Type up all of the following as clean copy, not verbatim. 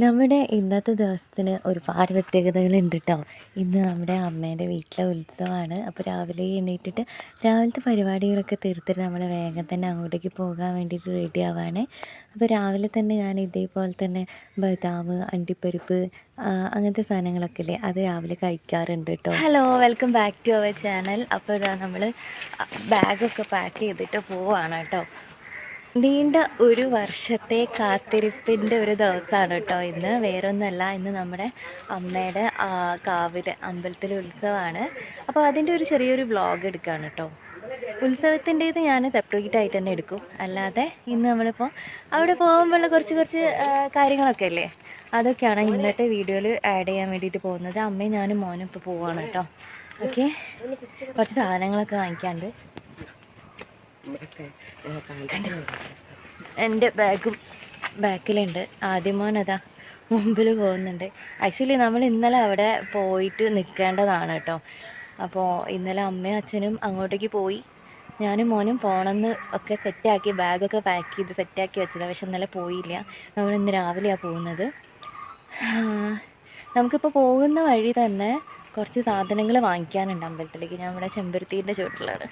നമ്മുടെ ഇന്നത്തെ ദിവസത്തിന് ഒരുപാട് പ്രത്യേകതകളുണ്ട് കേട്ടോ. ഇന്ന് നമ്മുടെ അമ്മേൻ്റെ വീട്ടിലെ ഉത്സവമാണ്. അപ്പോൾ രാവിലെ എണീറ്റിട്ട് രാവിലത്തെ പരിപാടികളൊക്കെ തീർത്തിട്ട് നമ്മൾ വേഗം തന്നെ അങ്ങോട്ടേക്ക് പോകാൻ വേണ്ടിയിട്ട് റെഡി ആവാണ്. അപ്പോൾ രാവിലെ തന്നെ ഞാൻ ഇതേപോലെ തന്നെ ബദാം, അണ്ടിപ്പരിപ്പ്, അങ്ങനത്തെ സാധനങ്ങളൊക്കെ ഇല്ലേ, അത് രാവിലെ കഴിക്കാറുണ്ട് കേട്ടോ. Hello, welcome back to our channel. അപ്പോൾ ഇതാ നമ്മൾ ബാഗൊക്കെ പാക്ക് ചെയ്തിട്ട് പോവാണ് കേട്ടോ. നീണ്ട ഒരു വർഷത്തെ കാത്തിരിപ്പിൻ്റെ ഒരു ദിവസമാണ് കേട്ടോ ഇന്ന്. വേറൊന്നുമല്ല, ഇന്ന് നമ്മുടെ അമ്മയുടെ കാവിൽ അമ്പലത്തിലെ ഉത്സവമാണ്. അപ്പോൾ അതിൻ്റെ ഒരു ചെറിയൊരു വ്ളോഗ് എടുക്കുകയാണ് കേട്ടോ. ഉത്സവത്തിൻ്റേത് ഞാൻ സെപ്പറേറ്റ് ആയിട്ട് തന്നെ എടുക്കും. അല്ലാതെ ഇന്ന് നമ്മളിപ്പോൾ അവിടെ പോകുമ്പോഴുള്ള കുറച്ച് കാര്യങ്ങളൊക്കെ അല്ലേ, അതൊക്കെയാണ് ഇന്നത്തെ വീഡിയോയിൽ ആഡ് ചെയ്യാൻ വേണ്ടിയിട്ട് പോകുന്നത്. അമ്മയും ഞാനും മോനും ഇപ്പോൾ പോവാണ് കേട്ടോ. ഓക്കെ, കുറച്ച് സാധനങ്ങളൊക്കെ വാങ്ങിക്കാണ്ട്. എൻ്റെ ബാഗും ബാക്കിലുണ്ട്. ആദ്യമോൻ അതാ മുമ്പിൽ പോകുന്നുണ്ട്. ആക്ച്വലി നമ്മൾ ഇന്നലെ അവിടെ പോയിട്ട് നിൽക്കേണ്ടതാണ് കേട്ടോ. അപ്പോൾ ഇന്നലെ അമ്മയും അച്ഛനും അങ്ങോട്ടേക്ക് പോയി. ഞാനും മോനും പോകണമെന്ന് ഒക്കെ സെറ്റാക്കി, ബാഗൊക്കെ പാക്ക് ചെയ്ത് സെറ്റാക്കി വെച്ചതാണ്. പക്ഷെ ഇന്നലെ പോയില്ല. നമ്മൾ ഇന്ന് രാവിലെയാണ് പോകുന്നത്. നമുക്കിപ്പോൾ പോകുന്ന വഴി തന്നെ കുറച്ച് സാധനങ്ങൾ വാങ്ങിക്കാനുണ്ട് അമ്പലത്തിലേക്ക്. ഞാൻ ഇവിടെ ചെമ്പരത്തീൻ്റെ ചുവട്ടിലാണ്.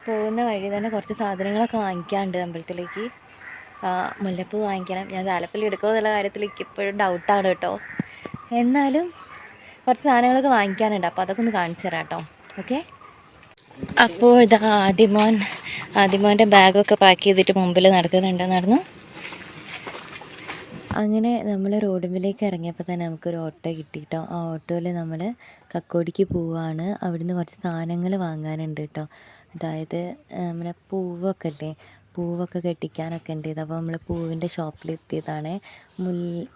പോകുന്ന വഴി തന്നെ കുറച്ച് സാധനങ്ങളൊക്കെ വാങ്ങിക്കാനുണ്ട് അമ്പലത്തിലേക്ക്. മുല്ലപ്പൂ വാങ്ങിക്കണം. ഞാൻ താലപ്പള്ളി എടുക്കുമോ എന്നുള്ള കാര്യത്തിൽ എനിക്ക് ഇപ്പോഴും ഡൗട്ടാണ് കേട്ടോ. എന്നാലും കുറച്ച് സാധനങ്ങളൊക്കെ വാങ്ങിക്കാനുണ്ട്. അപ്പോൾ അതൊക്കെ ഒന്ന് കാണിച്ചു തരാം കേട്ടോ. ഓക്കെ, അപ്പോൾ ഇതാ ആദിമോൻ്റെ ബാഗൊക്കെ പാക്ക് ചെയ്തിട്ട് മുമ്പിൽ നടന്നു. അങ്ങനെ നമ്മൾ റോഡുമ്പിലേക്ക് ഇറങ്ങിയപ്പോൾ തന്നെ നമുക്കൊരു ഓട്ടോ കിട്ടി കേട്ടോ. ആ ഓട്ടോയിൽ നമ്മൾ കക്കോടിക്ക് പോവുകയാണ്. അവിടുന്ന് കുറച്ച് സാധനങ്ങൾ വാങ്ങാനുണ്ട് കേട്ടോ. അതായത് നമ്മുടെ പൂവൊക്കെ കെട്ടിക്കാനൊക്കെ ഉണ്ട്. അപ്പോൾ നമ്മൾ പൂവിൻ്റെ ഷോപ്പിലെത്തിയതാണ്.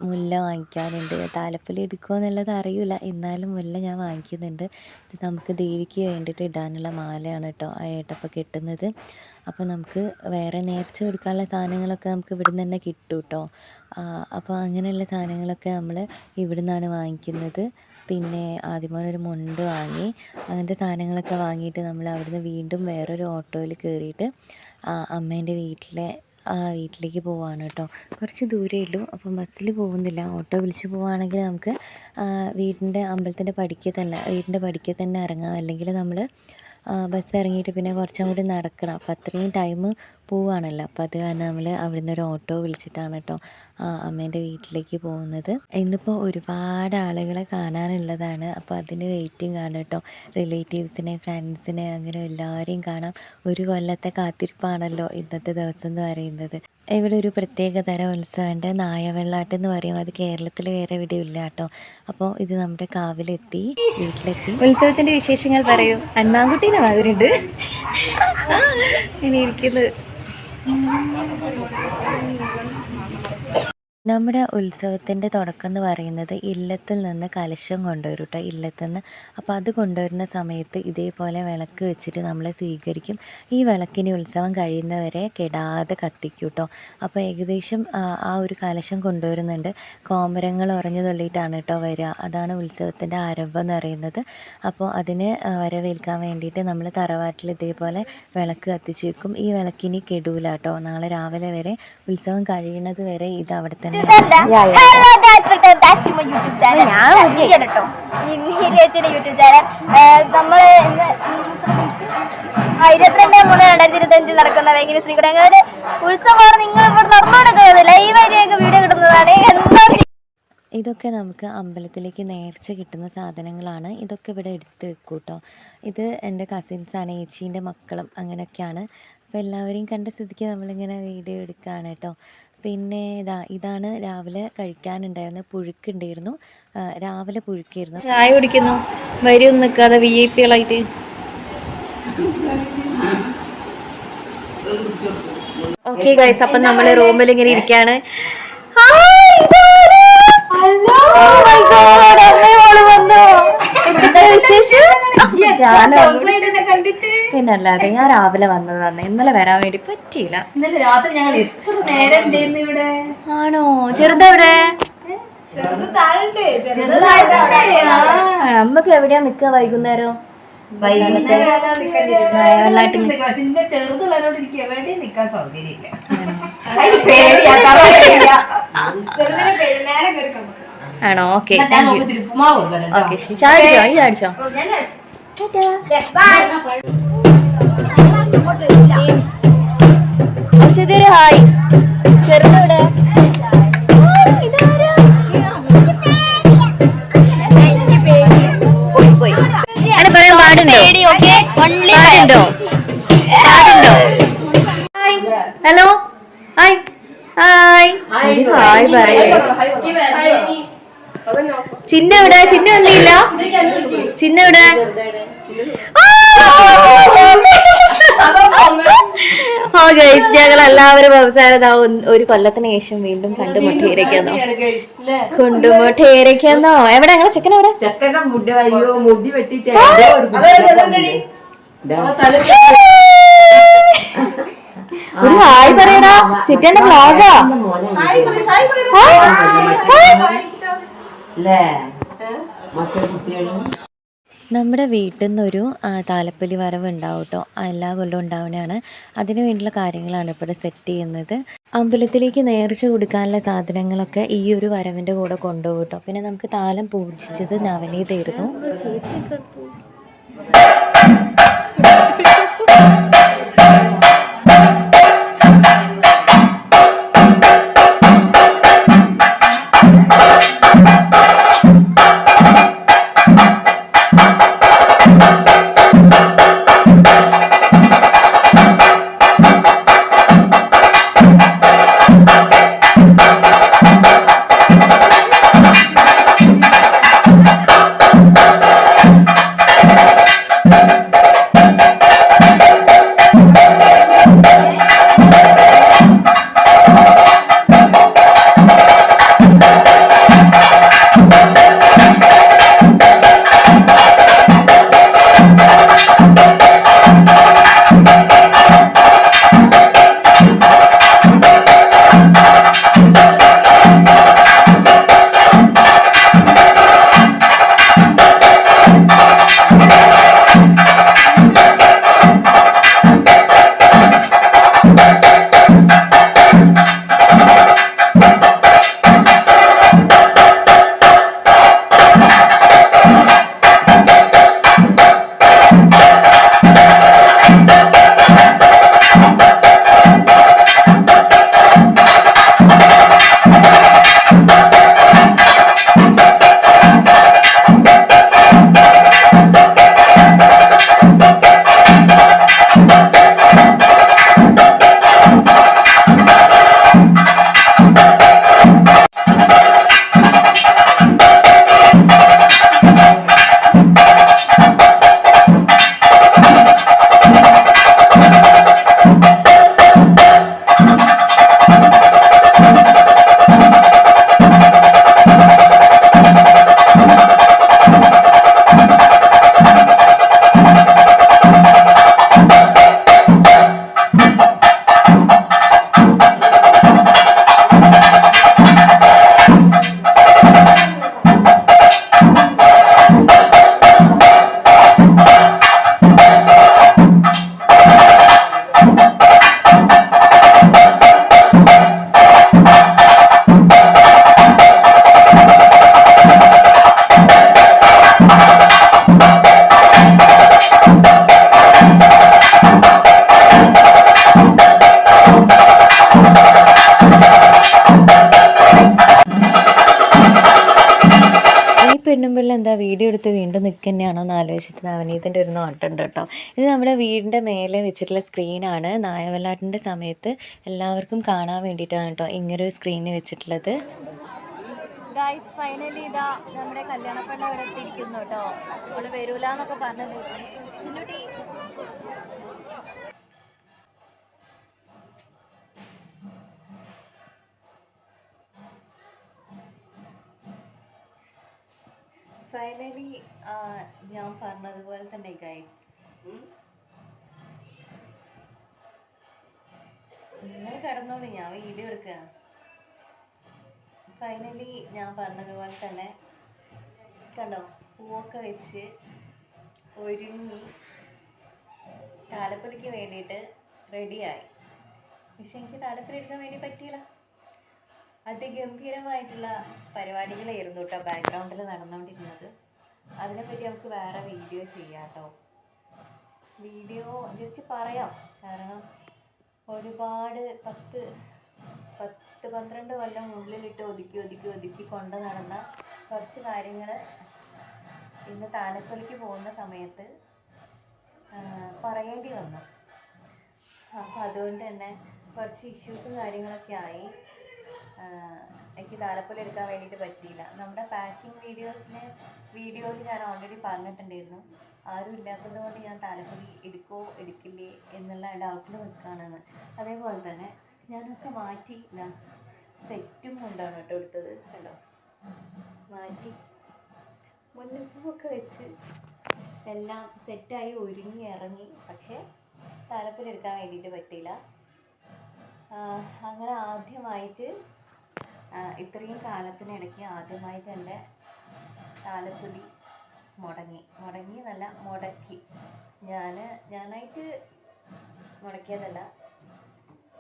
മുല്ല വാങ്ങിക്കാനുണ്ട്. താലപ്പൊലി എടുക്കുമോ എന്നുള്ളത് അറിയില്ല, എന്നാലും മുല്ല ഞാൻ വാങ്ങിക്കുന്നുണ്ട്. ഇത് നമുക്ക് ദേവിക്ക് വേണ്ടിയിട്ട് ഇടാനുള്ള മാലയാണ് കേട്ടോ ആ ഏട്ടപ്പം കെട്ടുന്നത്. അപ്പോൾ നമുക്ക് വേറെ നേർച്ച കൊടുക്കാനുള്ള സാധനങ്ങളൊക്കെ നമുക്ക് ഇവിടുന്ന് തന്നെ കിട്ടും കേട്ടോ. അപ്പോൾ അങ്ങനെയുള്ള സാധനങ്ങളൊക്കെ നമ്മൾ ഇവിടെ നിന്നാണ് വാങ്ങിക്കുന്നത്. പിന്നെ ആദ്യമൊരു മുണ്ട് വാങ്ങി. അങ്ങനത്തെ സാധനങ്ങളൊക്കെ വാങ്ങിയിട്ട് നമ്മൾ അവിടുന്ന് വീണ്ടും വേറൊരു ഓട്ടോയിൽ കയറിയിട്ട് അമ്മേൻ്റെ വീട്ടിലേക്ക് പോവാണ് കേട്ടോ. കുറച്ച് ദൂരമേ ഉള്ളൂ. അപ്പം ബസ്സിൽ പോകുന്നില്ല, ഓട്ടോ വിളിച്ച് പോവുകയാണെങ്കിൽ നമുക്ക് വീടിൻ്റെ പടിക്ക് തന്നെ ഇറങ്ങാം. അല്ലെങ്കിൽ നമ്മൾ ബസ് ഇറങ്ങിയിട്ട് പിന്നെ കുറച്ചും കൂടി നടക്കണം. അപ്പോൾ അത്രയും ടൈം പോവുകയാണല്ലോ. അപ്പോൾ അത് കാരണം നമ്മൾ അവിടുന്ന് ഒരു ഓട്ടോ വിളിച്ചിട്ടാണ് കേട്ടോ അമ്മേൻ്റെ വീട്ടിലേക്ക് പോകുന്നത്. ഇന്നിപ്പോൾ ഒരുപാട് ആളുകളെ കാണാനുള്ളതാണ്. അപ്പോൾ അതിന് വെയിറ്റിംഗ് ആണ് കേട്ടോ. റിലേറ്റീവ്സിനെ, ഫ്രണ്ട്സിനെ, അങ്ങനെ എല്ലാവരെയും കാണാം. ഒരു കൊല്ലത്തെ കാത്തിരിപ്പാണല്ലോ ഇന്നത്തെ ദിവസം എന്ന് പറയുന്നത്. ഇവിടെ ഒരു പ്രത്യേക തരം ഉത്സവമുണ്ട്, നായവെള്ളാട്ട് എന്ന് പറയും. അത് കേരളത്തിൽ വേറെ എവിടെയും ഇല്ല കേട്ടോ. അപ്പോൾ ഇത് നമ്മുടെ വീട്ടിലെത്തി. ഉത്സവത്തിൻ്റെ വിശേഷങ്ങൾ പറയൂ. അണ്ണാൻകുട്ടീനെ മാതിരിയുണ്ട് ഇനി ഇരിക്കുന്നത്. നമ്മുടെ ഉത്സവത്തിൻ്റെ തുടക്കം എന്ന് പറയുന്നത് ഇല്ലത്തിൽ നിന്ന് കലശം കൊണ്ടുവരും കേട്ടോ, ഇല്ലത്തുനിന്ന്. അപ്പോൾ അത് കൊണ്ടുവരുന്ന സമയത്ത് ഇതേപോലെ വിളക്ക് വെച്ചിട്ട് നമ്മളെ സ്വീകരിക്കും. ഈ വിളക്കിന് ഉത്സവം കഴിയുന്നവരെ കെടാതെ കത്തിക്കും കേട്ടോ. അപ്പോൾ ഏകദേശം ആ ഒരു കലശം കൊണ്ടുവരുന്നുണ്ട്. കോമരങ്ങൾ ഉറഞ്ഞു തള്ളിയിട്ടാണ് കേട്ടോ വരിക. അതാണ് ഉത്സവത്തിൻ്റെ ആരംഭം എന്ന് പറയുന്നത്. അപ്പോൾ അതിന് വരവേൽക്കാൻ വേണ്ടിയിട്ട് നമ്മൾ തറവാട്ടിൽ ഇതേപോലെ വിളക്ക് കത്തിച്ച് വെക്കും. ഈ വിളക്കിനി കെടൂല കേട്ടോ. നാളെ രാവിലെ വരെ, ഉത്സവം കഴിയുന്നത് വരെ ഇത് അവിടെ തന്നെ. നമ്മള് 22/3/2025 നടക്കുന്ന വേങ്ങിനി ശ്രീകുടങ്ങാര് ഉത്സവമാണ് നിങ്ങൾ ഇവിടെ നടന്നുകൊടുക്കുന്നത്. ലൈവായിട്ടൊക്കെ വീഡിയോ കിട്ടുന്നതാണ്. ഇതൊക്കെ നമുക്ക് അമ്പലത്തിലേക്ക് നേർച്ച കിട്ടുന്ന സാധനങ്ങളാണ്. ഇതൊക്കെ ഇവിടെ എടുത്ത് വെക്കും കേട്ടോ. ഇത് എൻ്റെ കസിൻസാണ്, ഏച്ചീൻ്റെ മക്കളും അങ്ങനെയൊക്കെയാണ്. അപ്പോൾ എല്ലാവരെയും കണ്ട സ്ഥിതിക്ക് നമ്മളിങ്ങനെ വീഡിയോ എടുക്കുകയാണ് കേട്ടോ. പിന്നെ ഇതാണ് രാവിലെ കഴിക്കാനുണ്ടായിരുന്ന പുഴുക്കുണ്ടായിരുന്നു. രാവിലെ പുഴുക്കായിരുന്നു. ചായ കുടിക്കുന്നു, വരും നിൽക്കാതെ VIP-കളായിട്ട്. ഓക്കെ ഗൈസ്, അപ്പം നമ്മൾ റൂമിൽ ഇങ്ങനെ ഇരിക്കുകയാണ്. പിന്നല്ലാതെ ഞാൻ രാവിലെ വന്നതാണ്. ഇന്നലെ വരാൻ വേണ്ടി പറ്റിയില്ല. ഇന്നലെ രാത്രി ഞങ്ങൾ എത്ര നേരം ഉണ്ടായിരുന്നു ഇവിടെ. ആണോ? ചെറുതെവിടെ? നമ്മക്ക് എവിടെയാ നിക്ക വൈകുന്നേരം? ചെറുതുള്ളവരോട് എനിക്ക് എവിടെയും നിക്കാൻ സൗകര്യമില്ല. ആണോ? ഓക്കെ ഞാൻ നോക്കി തിരുപ്പുമാവ് കൊടുക്കട്ടെ കേട്ടോ. ഓക്കെ ചാടിച്ചോ ഈ ചാടിച്ചോ. അശ്വതിയൊരു ഹായ്. ചെറുതവിടെ പോയി അങ്ങനെ പറയാൻ പാടുണ്ടോ? പാടുണ്ടോ? Hi hello hi hi hi പറയേ. ചിന്ന എവിടെ? ചിന്ന വന്നില്ല. ചിന്ന എവിടെ? ഞങ്ങൾ എല്ലാവരും അവസാനം ഒരു കൊല്ലത്തിന് ശേഷം വീണ്ടും കണ്ടുമുട്ടിയിരിക്കുന്നു. കൊണ്ടുമുട്ടിയിരിക്കുന്നോ? എവിടെ ഞങ്ങളെ ചെക്കൻ എവിടെ? ഒരു ഹായ് പറയടാ. ചിറ്റന്റെ വ്ലോഗാ. നമ്മുടെ വീട്ടിൽ നിന്നൊരു താലപ്പൊലി വരവ് ഉണ്ടാവും കേട്ടോ. എല്ലാ കൊല്ലവും ഉണ്ടാവുന്നതാണ്. അതിനു വേണ്ടിയുള്ള കാര്യങ്ങളാണ് ഇപ്പോൾ സെറ്റ് ചെയ്യുന്നത്. അമ്പലത്തിലേക്ക് നേർച്ച കൊടുക്കാനുള്ള സാധനങ്ങളൊക്കെ ഈ ഒരു വരവിൻ്റെ കൂടെ കൊണ്ടുപോകും കേട്ടോ. പിന്നെ നമുക്ക് താലം പൂജിച്ചത് നവനീതായിരുന്നു. പെണ്ണുമ്പിള്ള എന്താ വീഡിയോ എടുത്ത് വീണ്ടും നിൽക്കുക തന്നെയാണോ എന്ന് ആലോചിച്ചിട്ട് നവനീതിൻ്റെ ഒരു നോട്ടുണ്ട് കേട്ടോ. ഇത് നമ്മുടെ വീടിൻ്റെ മേലെ വെച്ചിട്ടുള്ള സ്ക്രീനാണ്. നായവലാട്ടിൻ്റെ സമയത്ത് എല്ലാവർക്കും കാണാൻ വേണ്ടിയിട്ടാണ് കേട്ടോ ഇങ്ങനൊരു സ്ക്രീന് വെച്ചിട്ടുള്ളത്. ഗൈസ് ഫൈനലി ഇതാ നമ്മുടെ കല്യാണപ്പെണ്ണ ഇവിടെ എത്തിയിരിക്കുന്നു കേട്ടോ. അവള് വരൂലെന്നൊക്കെ പറഞ്ഞു. ചിന്നുട്ടി ഫൈനലി ഞാൻ പറഞ്ഞതുപോലെ തന്നെ ഗൈസ് നിങ്ങൾ കിടന്നോളൂ, ഞാൻ വീഡിയോ എടുക്കുക. ഫൈനലി ഞാൻ പറഞ്ഞതുപോലെ തന്നെ കണ്ടോ പൂവൊക്കെ വെച്ച് ഒരുങ്ങി താലപ്പൊലിക്ക് വേണ്ടിയിട്ട് റെഡിയായി. പക്ഷെ എനിക്ക് താലപ്പൊലി എടുക്കാൻ വേണ്ടി പറ്റിയില്ല. അതിഗംഭീരമായിട്ടുള്ള പരിപാടികളായിരുന്നു കേട്ടോ ബാക്ക്ഗ്രൗണ്ടിൽ നടന്നുകൊണ്ടിരുന്നത്. അതിനെപ്പറ്റി നമുക്ക് വേറെ വീഡിയോ ചെയ്യാം കേട്ടോ. വീഡിയോ ജസ്റ്റ് പറയാം, കാരണം ഒരുപാട് 12 കൊല്ലം ഉള്ളിലിട്ട് ഒതുക്കി കൊണ്ട് നടന്ന കുറച്ച് കാര്യങ്ങൾ ഇന്ന് താലപ്പൊലിക്ക് പോകുന്ന സമയത്ത് പറയേണ്ടി വന്നു. അപ്പോൾ അതുകൊണ്ട് തന്നെ കുറച്ച് ഇഷ്യൂസും കാര്യങ്ങളൊക്കെ ആയി. എനിക്ക് താലപ്പൊലി എടുക്കാൻ വേണ്ടിയിട്ട് പറ്റിയില്ല. നമ്മുടെ പാക്കിംഗ് വീഡിയോയിൽ ഞാൻ ഓൾറെഡി പറഞ്ഞിട്ടുണ്ടായിരുന്നു, ആരും ഇല്ലാത്തത് കൊണ്ട് ഞാൻ താലപ്പൊലി എടുക്കില്ലേ എന്നുള്ള ഡൗട്ടിൽ നിൽക്കുകയാണെന്ന്. അതേപോലെ തന്നെ ഞാനൊക്കെ മാറ്റി സെറ്റും കൊണ്ടാണ് കേട്ടോ എടുത്തത്. കണ്ടോ, മാറ്റി മുല്ലപ്പൂവൊക്കെ വെച്ച് എല്ലാം സെറ്റായി ഒരുങ്ങി ഇറങ്ങി. പക്ഷേ താലപ്പൊലി എടുക്കാൻ വേണ്ടിയിട്ട് പറ്റിയില്ല. അങ്ങനെ ആദ്യമായിട്ട് ഇത്രയും കാലത്തിനിടയ്ക്ക് ആദ്യമായിട്ട് എൻ്റെ താലപ്പൊലി മുടക്കി. ഞാനായിട്ട് മുടക്കിയതല്ല,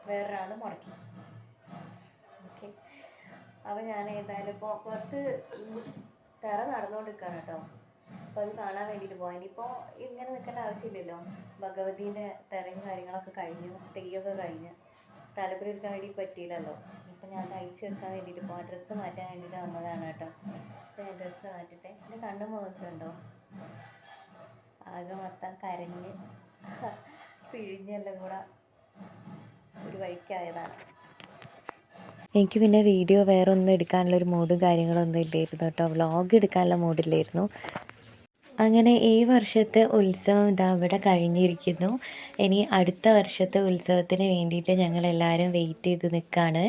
വേറൊരാൾ മുടക്കി. ഓക്കെ, അപ്പോൾ ഞാൻ ഏതായാലും ഇപ്പോൾ പുറത്ത് തെറ നടന്നുകൊണ്ടിരിക്കുകയാണ് കേട്ടോ. അപ്പോൾ അത് കാണാൻ വേണ്ടിയിട്ട് പോകാൻ. ഇനിയിപ്പോൾ ഇങ്ങനെ നിൽക്കേണ്ട ആവശ്യമില്ലല്ലോ. ഭഗവതീൻ്റെ തെറയും കാര്യങ്ങളൊക്കെ കഴിഞ്ഞു, തെയ്യമൊക്കെ കഴിഞ്ഞ് താലപ്പൊലി എടുക്കാൻ വേണ്ടി പറ്റിയില്ലല്ലോ. ഇപ്പം ഞാൻ തയ്ച്ച് വെക്കാൻ വേണ്ടിയിട്ട് പോകാം. ഡ്രസ്സ് മാറ്റാൻ വേണ്ടിയിട്ട് വന്നതാണ് കേട്ടോ. അപ്പോൾ ഞാൻ ഡ്രസ്സ് മാറ്റട്ടെ. എൻ്റെ കണ്ണും മുഖത്തുണ്ടോ ആകെ മൊത്തം കരഞ്ഞ് പിഴിഞ്ഞെല്ലാം കൂടെ ഒരു വഴിക്കായതാണ്. എനിക്ക് പിന്നെ വീഡിയോ വേറെ ഒന്നും എടുക്കാനുള്ളൊരു മൂഡും കാര്യങ്ങളൊന്നും ഇല്ലായിരുന്നു കേട്ടോ. വ്ളോഗ് എടുക്കാനുള്ള മൂഡില്ലായിരുന്നു. അങ്ങനെ ഈ വർഷത്തെ ഉത്സവം ഇതാ ഇവിടെ കഴിഞ്ഞിരിക്കുന്നു. ഇനി അടുത്ത വർഷത്തെ ഉത്സവത്തിന് വേണ്ടിയിട്ട് ഞങ്ങളെല്ലാവരും വെയിറ്റ് ചെയ്ത് നിൽക്കുകയാണ്.